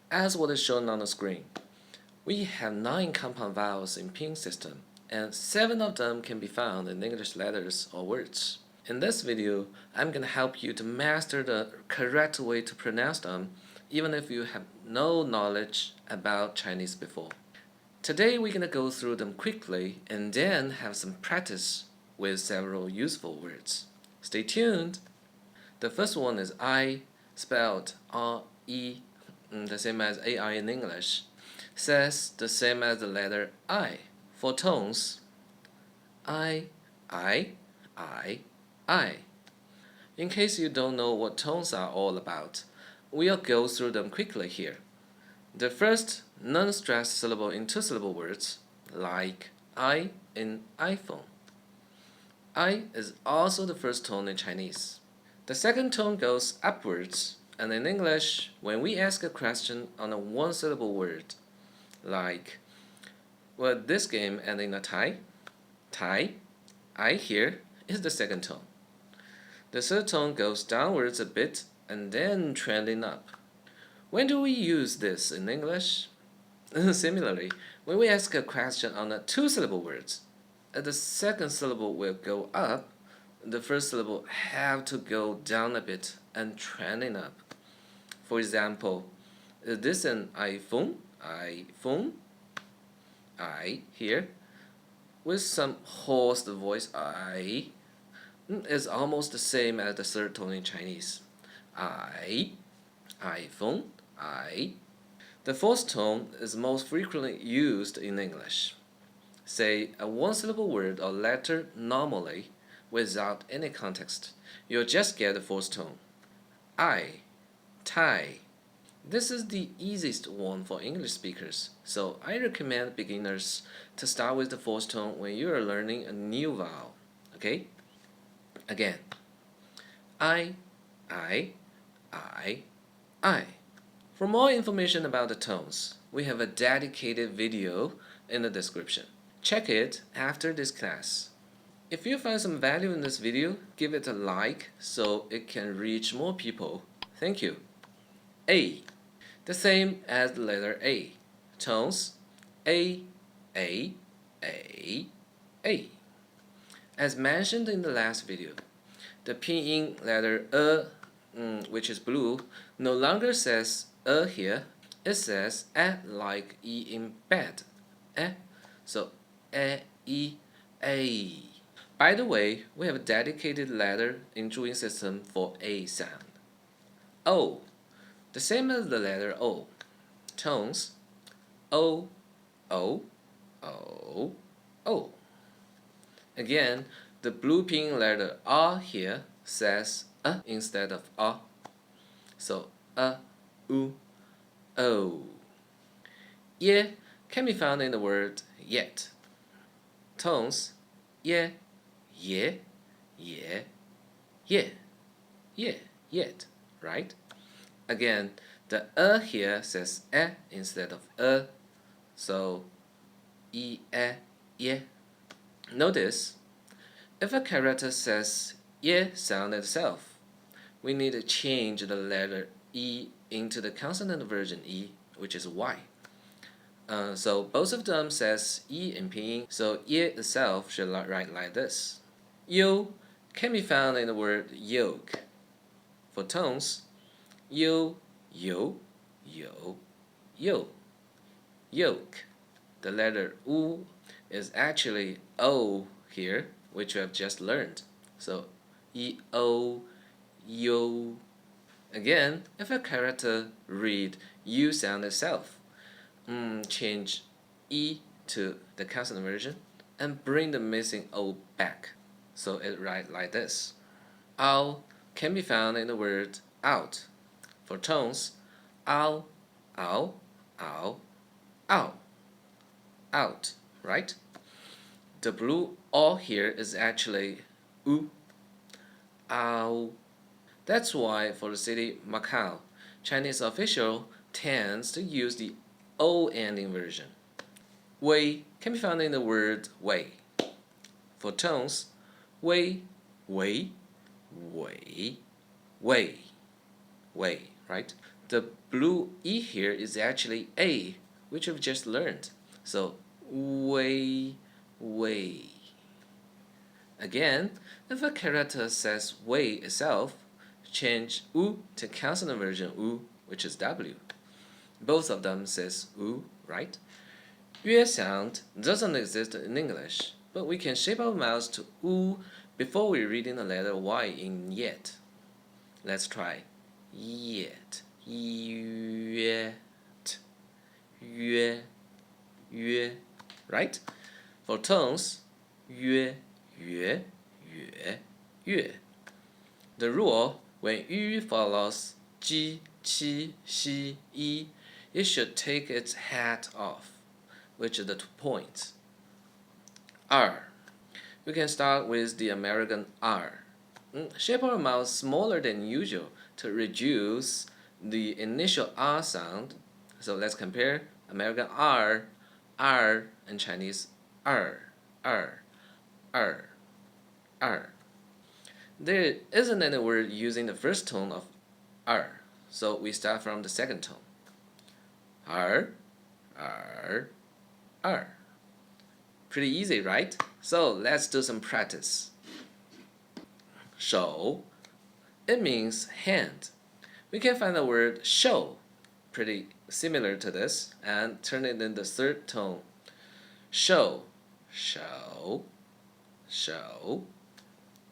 As what is shown on the screen, we have 9 compound vowels in Pinyin system, and 7 of them can be found in English letters or words. In this video, I'm going to help you to master the correct way to pronounce them, even if you have no knowledge about Chinese before. Today we're going to go through them quickly and then have some practice with several useful words. Stay tuned! The first one is I, spelled R-E, the same as A-I in English. Says the same as the letter I. For tones, I, I, I, I. In case you don't know what tones are all about, we'll go through them quickly here. The first non-stressed syllable in two-syllable words, like I in iPhone. I is also the first tone in Chinese. The second tone goes upwards, and in English, when we ask a question on a one-syllable word, like, will this game end in a tie? Tie, I here, is the second tone. The third tone goes downwards a bit and then trending up. When do we use this in English? Similarly, when we ask a question on a two-syllable words, the second syllable will go up, the first syllable have to go down a bit and trending up. For example, is this an iPhone? iPhone? I here, with some hoarse voice, I is almost the same as the third tone in Chinese. I, iPhone, I. The fourth tone is most frequently used in English. Say a one-syllable word or letter normally, without any context, you'll just get the fourth tone. I, tie. This is the easiest one for English speakers, so I recommend beginners to start with the fourth tone when you are learning a new vowel. Okay? Again, I, I, I, I. For more information about the tones, we have a dedicated video in the description. Check it after this class. If you find some value in this video, give it a like so it can reach more people. Thank you. A. The same as the letter A. Tones A, A, A, A. As mentioned in the last video, the Pinyin letter which is blue, no longer says here, it says like E in bed. So E, A. By the way, we have a dedicated letter in Zhuyin system for A sound. O. The same as the letter O. Tones O, O, O, O. Again, the blue Pinyin letter R here says instead of A. So U, O. Ye can be found in the word yet. Tones ye, ye, ye, ye, ye, yet, right? Again, the here says instead of so ye. Notice, if a character says ye sound itself, we need to change the letter E into the consonant version E, which is Y. So both of them says E in Pinyin, so ye itself should write like this. You can be found in the word yolk. For tones, you, yo, yo, yo, yolk. The letter U is actually O here, which we have just learned. So E-O, yo. Again, if a character read U sound itself, change E to the consonant version and bring the missing O back. So it writes like this. Ow can be found in the word out. For tones, ow, ow, ow, ow, out, right? The blue O here is actually U, ow. That's why for the city Macau, Chinese official tends to use the O ending version. Wei can be found in the word wei. For tones, wei, wei, wei, wei, wei, right? The blue E here is actually A, which we've just learned. So, way. Again, if a character says way itself, change U to consonant version U, which is W. Both of them says U, right? Yue sound doesn't exist in English, but we can shape our mouths to U before we read in the letter Y in yet. Let's try yet. Yue, yue, right? For tones, yue, yue, yue. The rule, when yu follows ji, qi, xi, yi, it should take its hat off, which is the 2 points. R. We can start with the American R. Shape our mouth smaller than usual to reduce the initial R sound. So let's compare American R, and Chinese R. There isn't any word using the first tone of R, so we start from the second tone. R. Pretty easy, right? So let's do some practice. 手, it means hand. We can find the word show, pretty similar to this, and turn it in the third tone. Show.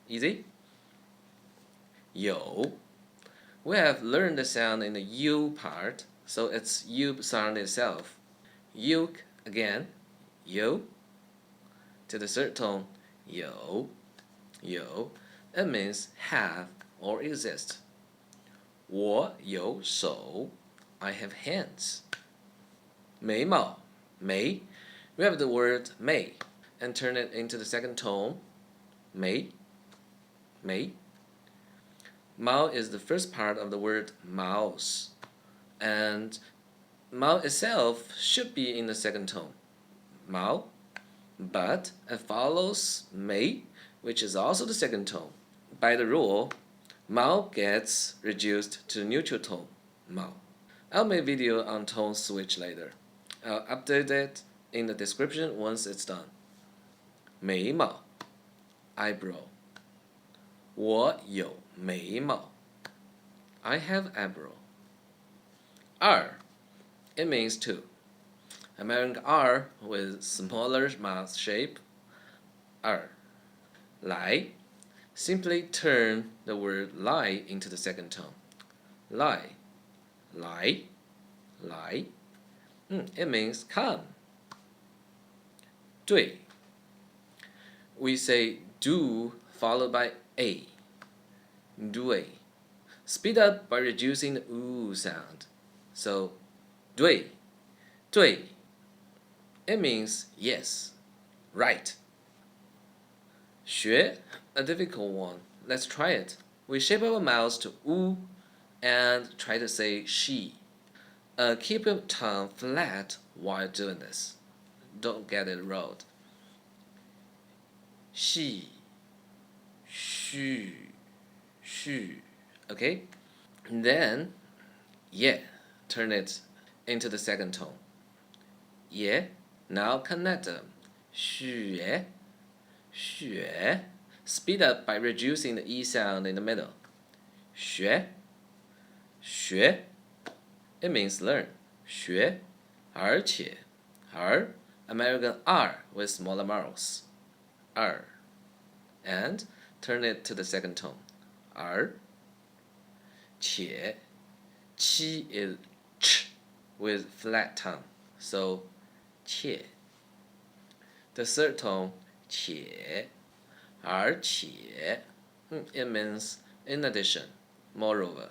Easy? 有. We have learned the sound in the U part, so it's U sound itself. Yolk again, yo. To the third tone, yo. It means have or exist. 我有手, I have hands. 眉毛, may. We have the word may and turn it into the second tone. May. Mao is the first part of the word mouse, and Mao itself should be in the second tone. Mao, but it follows may, which is also the second tone. By the rule, Mao gets reduced to neutral tone, Mao. I'll make a video on tone switch later. I'll update it in the description once it's done. 眉毛 eyebrow. 我有眉毛 I have eyebrow. R, it means two. American R with smaller mouth shape. R. 来, simply turn the word lie into the second tone. Lie. It means come. 对. We say do followed by a. 对. Speed up by reducing the oo sound. So 对. It means yes, right. 学, a difficult one. Let's try it. We shape our mouths to oo and try to say she. Keep your tongue flat while doing this. Don't get it rolled. She, she. Okay? And then, yeah, turn it into the second tone. Yeah, now connect them. 学. Speed up by reducing the E sound in the middle. 学. It means learn. 学. 而且. American R with smaller vowels. R. And turn it to the second tone. 而且. Qi is ch with flat tongue. So 且. The third tone, 且. 而且. It means in addition, moreover.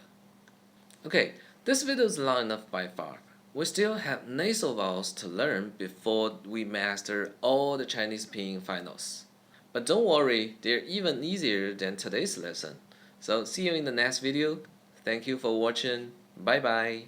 Okay, this video is long enough by far. We still have nasal vowels to learn before we master all the Chinese pinyin finals. But don't worry, they're even easier than today's lesson. So see you in the next video. Thank you for watching. Bye bye.